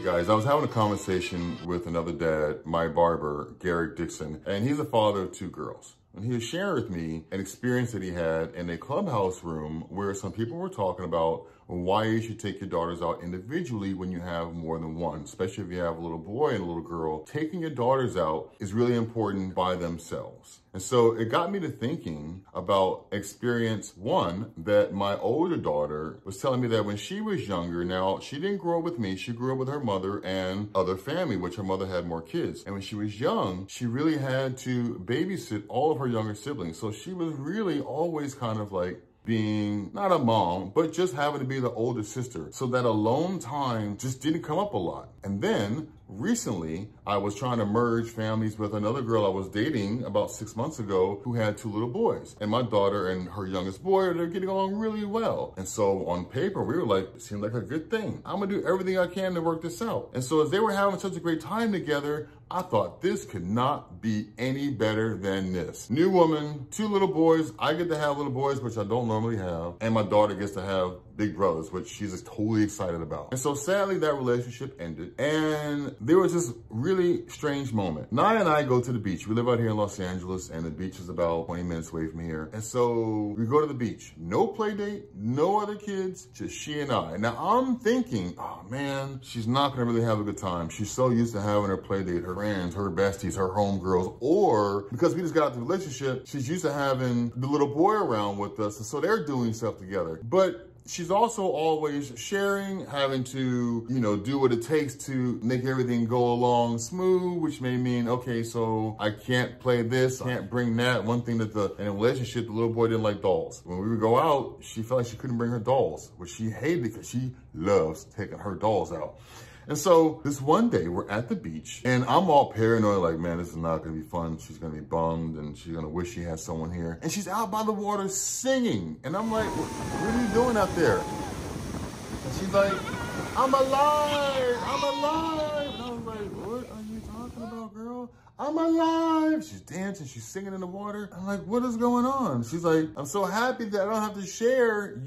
Hey guys, I was having a conversation with another dad, my barber, Garrett Dixon, and he's a father of 2 girls. And he was sharing with me an experience that he had in a clubhouse room where some people were talking about why you should take your daughters out individually when you have more than one, especially if you have a little boy and a little girl. Taking your daughters out is really important by themselves. And so it got me to thinking about experience one that my older daughter was telling me that when she was younger, now she didn't grow up with me, she grew up with her mother and other family, which her mother had more kids. And when she was young, she really had to babysit all of her younger siblings. So she was really always kind of like being not a mom, but just having to be the older sister. So that alone time just didn't come up a lot. And then recently, I was trying to merge families with another girl I was dating about 6 months ago who had 2 little boys. And my daughter and her youngest boy, they're getting along really well. And so on paper, we were like, it seemed like a good thing. I'm gonna do everything I can to work this out. And so as they were having such a great time together, I thought this could not be any better than this. New woman, 2 little boys. I get to have little boys, which I don't normally have. And my daughter gets to have big brothers, which she's just totally excited about. And so sadly, that relationship ended. And there was this really strange moment. Naya and I go to the beach. We live out here in Los Angeles, and the beach is about 20 minutes away from here. And so we go to the beach. No play date, no other kids, just she and I. Now I'm thinking, oh man, she's not gonna really have a good time. She's so used to having her play date, her friends, her besties, her homegirls, or because we just got out the relationship, she's used to having the little boy around with us, and so they're doing stuff together. But she's also always sharing, having to, do what it takes to make everything go along smooth, which may mean, okay, so I can't play this, I can't bring that. One thing that in a relationship, the little boy didn't like dolls. When we would go out, she felt like she couldn't bring her dolls, which she hated because she loves taking her dolls out. And so this one day we're at the beach and I'm all paranoid, like, man, this is not gonna be fun. She's gonna be bummed and she's gonna wish she had someone here. And she's out by the water singing. And I'm like, what are you doing out there? And she's like, I'm alive, I'm alive. And I was like, what are you talking about, girl? I'm alive. She's dancing, she's singing in the water. I'm like, what is going on? She's like, I'm so happy that I don't have to share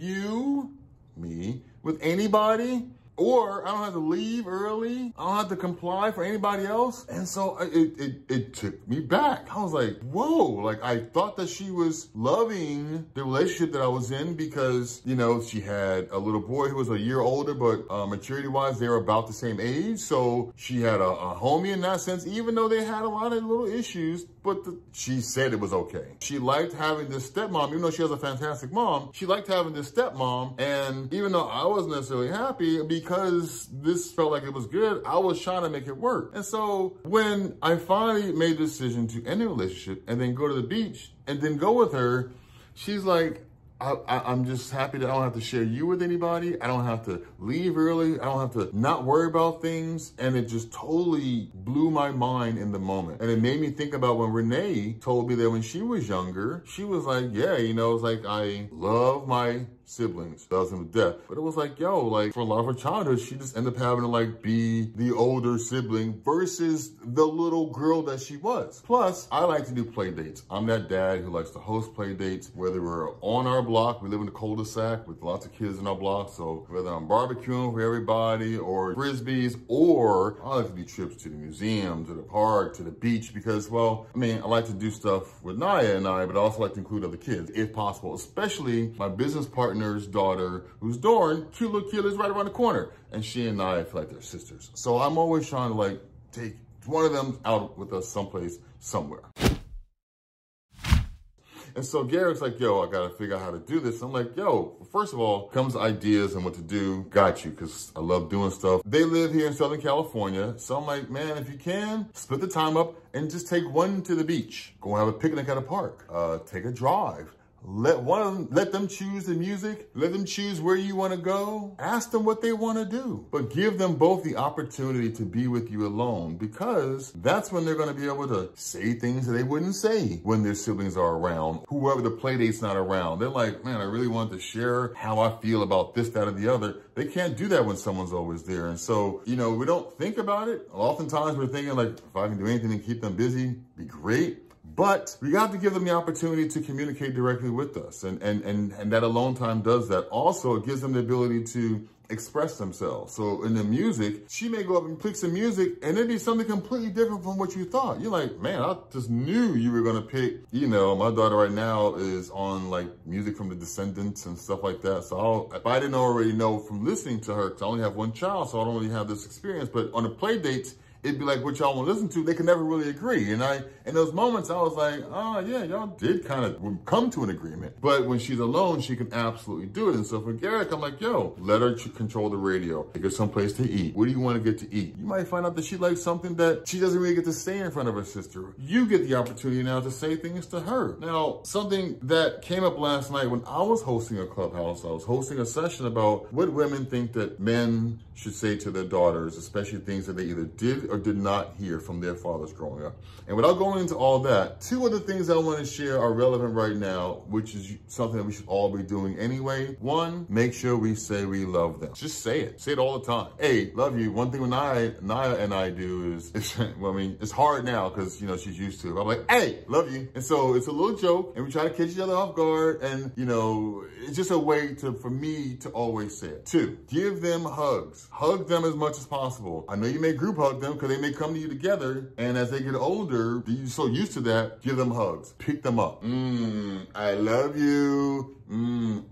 me, with anybody. Or I don't have to leave early. I don't have to comply for anybody else. And so it took me back. I was like, whoa, like I thought that she was loving the relationship that I was in because, she had a little boy who was a year older, but maturity wise, they were about the same age. So she had a homie in that sense, even though they had a lot of little issues, but she said it was okay. She liked having this stepmom, even though she has a fantastic mom, she liked having this stepmom. And even though I wasn't necessarily happy, because this felt like it was good, I was trying to make it work. And so when I finally made the decision to end the relationship and then go to the beach and then go with her, she's like, I'm just happy that I don't have to share you with anybody. I don't have to leave early. I don't have to not worry about things. And it just totally blew my mind in the moment. And it made me think about when Renee told me that when she was younger, she was like, yeah, it's like, I love my siblings, loves them to death. But it was like, yo, like for a lot of her childhood, she just ended up having to like be the older sibling versus the little girl that she was. Plus, I like to do play dates. I'm that dad who likes to host play dates, whether we're on our block, we live in a cul-de-sac with lots of kids in our block. So whether I'm barbecuing for everybody or frisbees, or I like to do trips to the museum, to the park, to the beach, because, well, I like to do stuff with Naya and I, but I also like to include other kids if possible, especially my business partner's daughter, who's Dorn, cute little kid, is right around the corner. And she and I feel like they're sisters. So I'm always trying to like take one of them out with us someplace, somewhere. And so Garrett's like, yo, I gotta figure out how to do this. I'm like, yo, first of all, comes ideas and what to do. Got you, because I love doing stuff. They live here in Southern California. So I'm like, man, if you can, split the time up and just take one to the beach. Go have a picnic at a park. Take a drive. Let them choose the music. Let them choose where you want to go. Ask them what they want to do. But give them both the opportunity to be with you alone, because that's when they're going to be able to say things that they wouldn't say when their siblings are around. Whoever the play date's not around. They're like, man, I really want to share how I feel about this, that, or the other. They can't do that when someone's always there. And so, we don't think about it. Oftentimes we're thinking like, if I can do anything to keep them busy, be great. But we got to give them the opportunity to communicate directly with us. And that alone time does that. Also, it gives them the ability to express themselves. So in the music, she may go up and pick some music and it'd be something completely different from what you thought. You're like, man, I just knew you were gonna pick, you know, my daughter right now is on like music from the Descendants and stuff like that. So if I didn't already know from listening to her, because I only have one child, so I don't really have this experience, but on the play dates, it'd be like what y'all want to listen to, they could never really agree. And in those moments, I was like, oh yeah, y'all did kind of come to an agreement. But when she's alone, she can absolutely do it. And so for Garrick, I'm like, yo, let her control the radio. Take her someplace to eat. What do you want to get to eat? You might find out that she likes something that she doesn't really get to say in front of her sister. You get the opportunity now to say things to her. Now, something that came up last night when I was hosting a clubhouse, I was hosting a session about what women think that men should say to their daughters, especially things that they either did or did not hear from their fathers growing up. And without going into all that, two other things I want to share are relevant right now, which is something that we should all be doing anyway. One, make sure we say we love them. Just say it. Say it all the time. Hey, love you. One thing when Naya and I do is, well, I mean, it's hard now because, you know, she's used to it. I'm like, hey, love you. And so it's a little joke and we try to catch each other off guard. And, you know, it's just a way for me to always say it. Two, give them hugs. Hug them as much as possible. I know you may group hug them because they may come to you together, and as they get older, you're so used to that, give them hugs. Pick them up. I love you.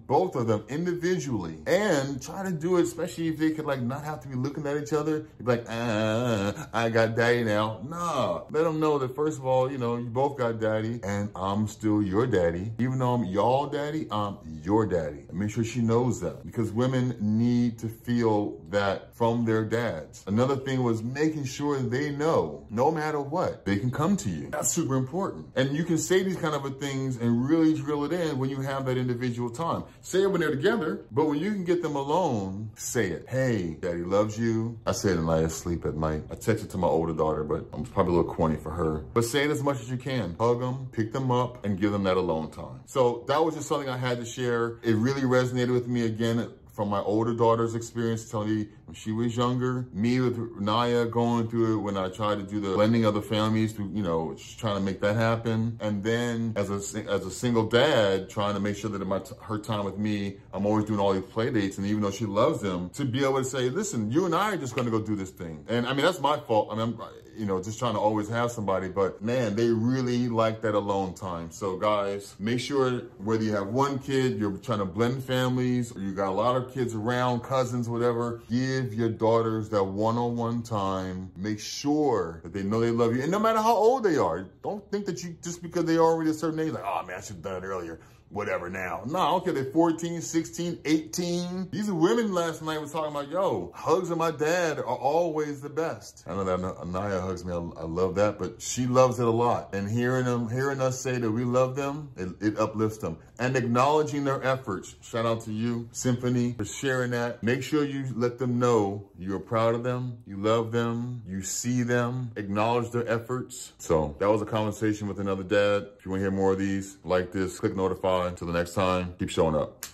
Both of them individually, and try to do it, especially if they could like not have to be looking at each other. You'd be like, I got daddy now. Nah, let them know that first of all, you know, you both got daddy and I'm still your daddy. Even though I'm y'all daddy, I'm your daddy. And make sure she knows that, because women need to feel that from their dads. Another thing was making sure they know, no matter what, they can come to you. That's super important. And you can say these kind of things and really drill it in when you have that individual time. Say it when they're together, but when you can get them alone, say it. Hey, daddy loves you. I say it when I sleep at night. I text it to my older daughter, but I'm probably a little corny for her. But say it as much as you can. Hug them, pick them up, and give them that alone time. So that was just something I had to share. It really resonated with me again from my older daughter's experience, telling me when she was younger, me with Naya going through it when I tried to do the blending of the families, to, you know, trying to make that happen. And then as a single dad, trying to make sure that her time with me, I'm always doing all these play dates. And even though she loves them, to be able to say, listen, you and I are just going to go do this thing. And I mean, that's my fault. I mean, you know, just trying to always have somebody, but man, they really like that alone time. So guys, make sure whether you have one kid, you're trying to blend families, or you got a lot of kids around, cousins, whatever, give your daughters that one-on-one time. Make sure that they know they love you. And no matter how old they are, don't think that you, just because they are already a certain age, like, oh man, I should have done it earlier. Whatever now. No, I don't care. They're 14, 16, 18. These women last night was talking about, yo, hugs of my dad are always the best. I know that Anaya hugs me. I love that, but she loves it a lot. And hearing us say that we love them, it uplifts them. And acknowledging their efforts. Shout out to you, Symphony, for sharing that. Make sure you let them know you're proud of them, you love them, you see them, acknowledge their efforts. So that was a conversation with another dad. If you want to hear more of these, like this, click notify. Until the next time, keep showing up.